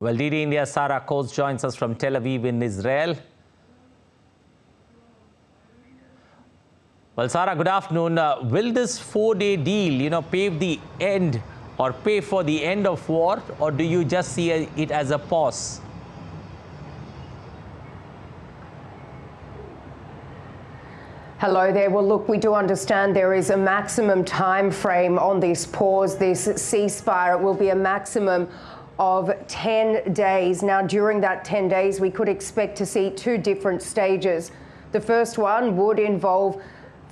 Well, DD India's Sarah Coates joins us from Tel Aviv in Israel. Well, Sarah, good afternoon. Will this four-day deal, pave the end or pay for the end of war, or do you just see it as a pause? Hello there. Well, look, we do understand there is a maximum time frame on this pause, this ceasefire. It will be a maximum of 10 days. Now, during that 10 days, we could expect to see two different stages. The first one would involve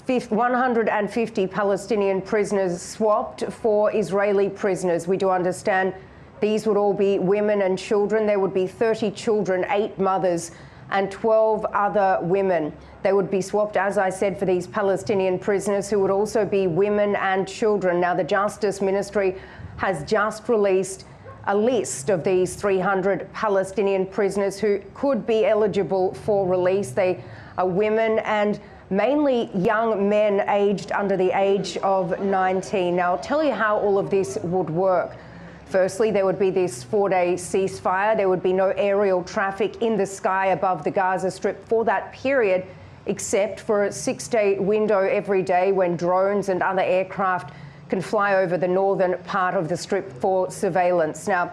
150 Palestinian prisoners swapped for Israeli prisoners. We do understand these would all be women and children. There would be 30 children, 8 mothers, and 12 other women. They would be swapped, as I said, for these Palestinian prisoners who would also be women and children. Now, the Justice Ministry has just released a list of these 300 Palestinian prisoners who could be eligible for release. They are women and mainly young men aged under the age of 19. Now, I'll tell you how all of this would work. Firstly, there would be this 4-day ceasefire. There would be no aerial traffic in the sky above the Gaza Strip for that period, except for a 6-day window every day when drones and other aircraft can fly over the northern part of the Strip for surveillance. Now,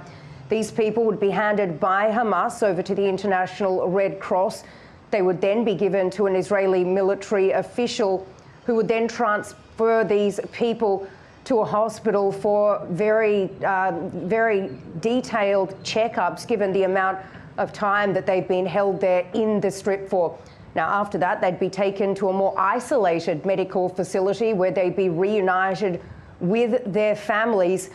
these people would be handed by Hamas over to the International Red Cross. They would then be given to an Israeli military official who would then transfer these people to a hospital for very detailed checkups, given the amount of time that they've been held there in the Strip for. Now, after that, they'd be taken to a more isolated medical facility where they'd be reunited with their families.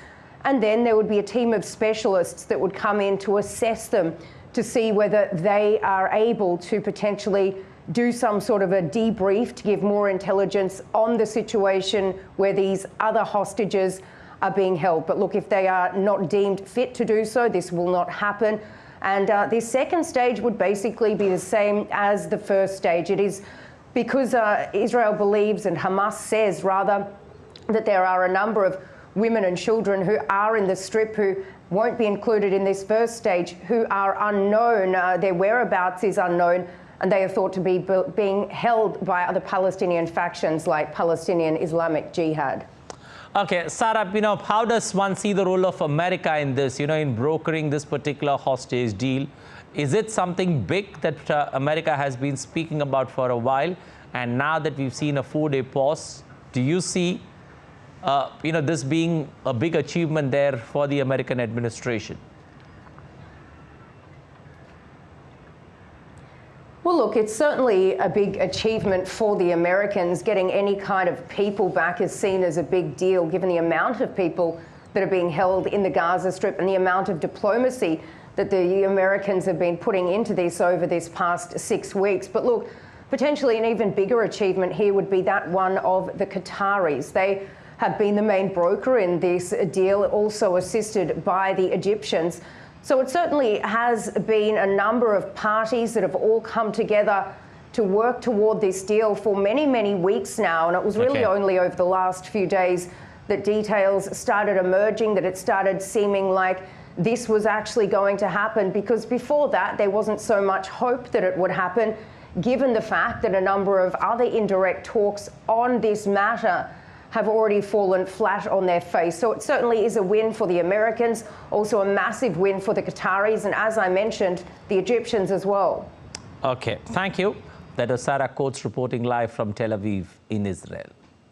And then there would be a team of specialists that would come in to assess them to see whether they are able to potentially do some sort of a debrief to give more intelligence on the situation where these other hostages are being held. But look, if they are not deemed fit to do so, this will not happen. And this second stage would basically be the same as the first stage. It is because Israel believes, and Hamas says rather, that there are a number of women and children who are in the Strip who won't be included in this first stage, who are unknown. Their whereabouts is unknown, and they are thought to be being held by other Palestinian factions like Palestinian Islamic Jihad. Okay, Sarah, how does one see the role of America in this, in brokering this particular hostage deal? Is it something big that America has been speaking about for a while? And now that we've seen a 4-day pause, do you see this being a big achievement there for the American administration? Well, look, it's certainly a big achievement for the Americans. Getting any kind of people back is seen as a big deal, given the amount of people that are being held in the Gaza Strip and the amount of diplomacy that the Americans have been putting into this over this past 6 weeks. But look, potentially an even bigger achievement here would be that one of the Qataris. They have been the main broker in this deal, also assisted by the Egyptians. So it certainly has been a number of parties that have all come together to work toward this deal for many, many weeks now. And it was really only over the last few days that details started emerging, that it started seeming like this was actually going to happen, because before that, there wasn't so much hope that it would happen, given the fact that a number of other indirect talks on this matter have already fallen flat on their face. So it certainly is a win for the Americans, also a massive win for the Qataris, and as I mentioned, the Egyptians as well. Okay, thank you. That was Sarah Coates reporting live from Tel Aviv in Israel.